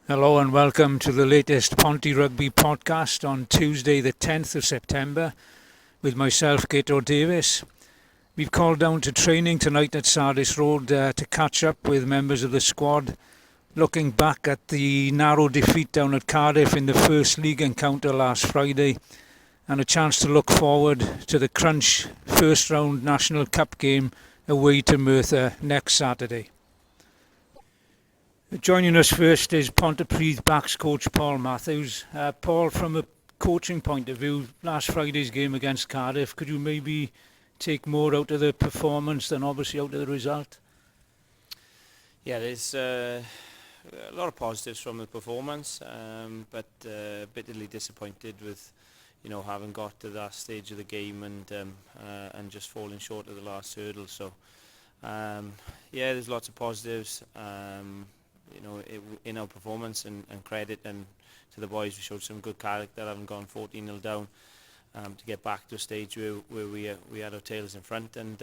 Hello and welcome to the latest Ponty Rugby podcast on Tuesday the 10th of September with myself, Gato Davis. We've called down to training tonight at Sardis Road to catch up with members of the squad, looking back at the narrow defeat down at Cardiff in the first league encounter last Friday and a chance to look forward to the crunch first round National Cup game away to Merthyr next Saturday. Joining us first is Pontypridd backs coach Paul Matthews. Paul, from a coaching point of view, last Friday's game against Cardiff, could you maybe take more out of the performance than obviously out of the result? Yeah, there's a lot of positives from the performance, but bitterly disappointed with, having got to that stage of the game and just falling short of the last hurdle. So, there's lots of positives. In our performance and credit and to the boys, we showed some good character, having gone 14-0 down to get back to a stage where we had our tails in front, and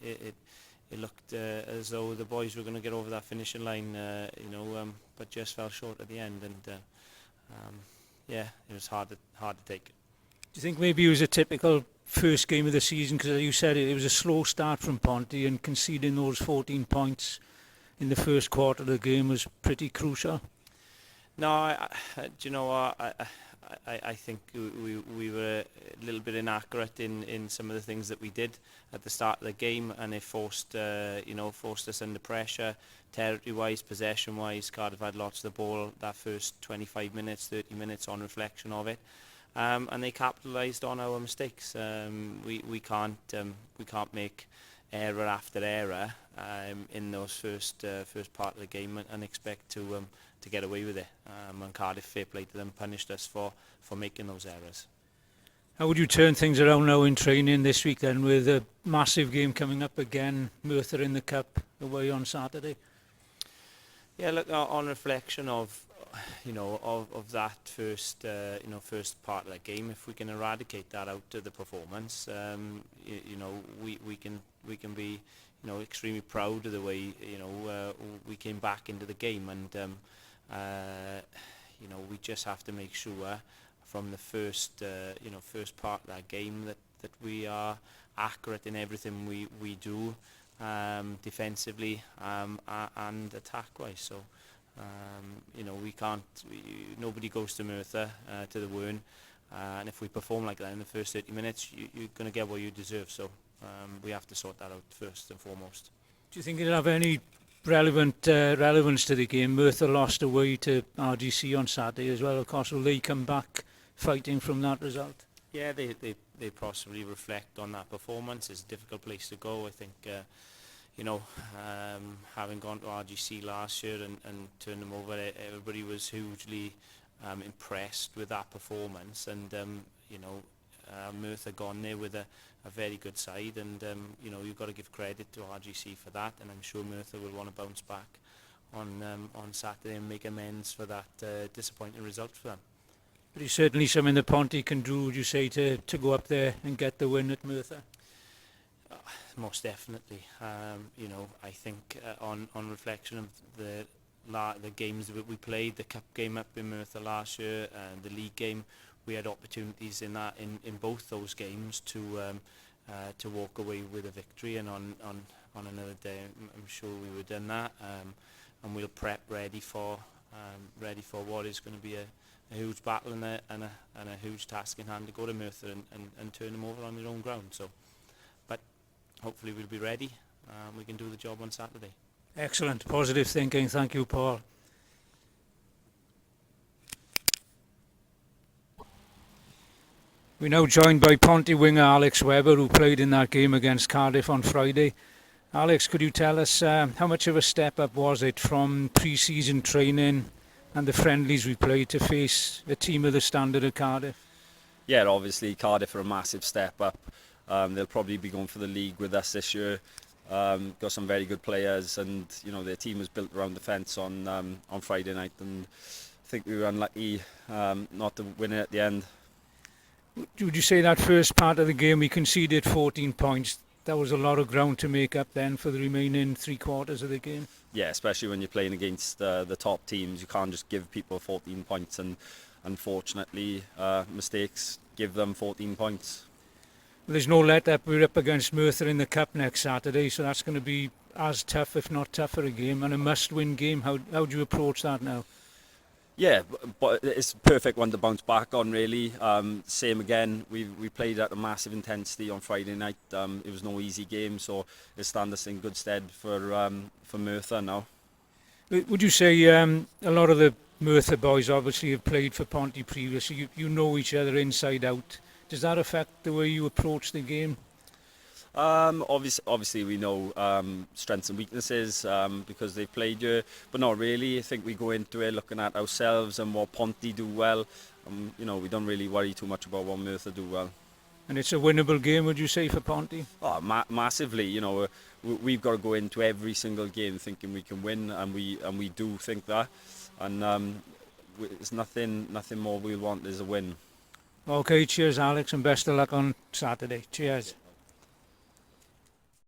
it looked as though the boys were going to get over that finishing line, but just fell short at the end, and it was hard to take. Do you think maybe it was a typical first game of the season, because you said it was a slow start from Ponty, and conceding those 14 points in the first quarter of the game was pretty crucial? No, do you know what? I think we were a little bit inaccurate in some of the things that we did at the start of the game, and it forced us under pressure, territory-wise, possession-wise. Cardiff had lots of the ball that first 25 minutes, 30 minutes on reflection of it, and they capitalised on our mistakes. We can't make error after error in those first part of the game and expect to get away with it. And Cardiff, fair play to them, punished us for making those errors. How would you turn things around now in training this week then, with a massive game coming up again, Merthyr in the Cup away on Saturday? Yeah, look, on reflection of that first part of the game, if we can eradicate that out of the performance, we can be extremely proud of the way we came back into the game, and we just have to make sure from the first part of that game that we are accurate in everything we do, defensively and attack wise. So nobody goes to Merthyr to the Wern, and if we perform like that in the first 30 minutes, you're going to get what you deserve. So we have to sort that out first and foremost. Do you think it'll have any relevance to the game? Merthyr lost away to RGC on Saturday as well. Of course, will they come back fighting from that result? Yeah, they possibly reflect on that performance. It's a difficult place to go. I think having gone to RGC last year and turned them over, everybody was hugely impressed with that performance, and Merthyr gone there with a very good side, and you've got to give credit to RGC for that, and I'm sure Merthyr will want to bounce back on Saturday and make amends for that disappointing result for them. But it's certainly something that Ponty can do, would you say, to go up there and get the win at Merthyr? Most definitely. I think on reflection of the games that we played, the cup game up in Merthyr last year and the league game, we had opportunities in both those games to walk away with a victory, and on another day I'm sure we would have done that, and we'll prep ready for what is going to be a huge battle and a huge task in hand to go to Merthyr and turn them over on their own ground. So, but hopefully we'll be ready. We can do the job on Saturday. Excellent, positive thinking. Thank you, Paul. We're now joined by Ponty winger Alex Webber, who played in that game against Cardiff on Friday. Alex, could you tell us how much of a step up was it from pre-season training and the friendlies we played to face a team of the standard of Cardiff? Yeah, obviously Cardiff are a massive step up. They'll probably be going for the league with us this year. Got some very good players, and their team was built around defence on Friday night, and I think we were unlucky not to win it at the end. Would you say that first part of the game we conceded 14 points? that was a lot of ground to make up then for the remaining 3/4 of the game. Yeah, especially when you're playing against the top teams, you can't just give people 14 points, and unfortunately mistakes give them 14 points. There's no let up. We're up against Merthyr in the Cup next Saturday, so that's going to be as tough, if not tougher, a game, and a must-win game. How do you approach that now? Yeah, but it's a perfect one to bounce back on, really. Same again, we played at a massive intensity on Friday night. It was no easy game, so it stands us in good stead for Merthyr now. Would you say a lot of the Merthyr boys obviously have played for Ponty previously? You know each other inside out. Does that affect the way you approach the game? Obviously we know strengths and weaknesses because they've played here, but not really. I think we go into it looking at ourselves and what Ponty do well. We don't really worry too much about what Merthyr do well. And it's a winnable game, would you say, for Ponty? Oh, massively. We've got to go into every single game thinking we can win, and we do think that. And it's nothing more we want is a win. Okay, cheers Alex, and best of luck on Saturday. Cheers.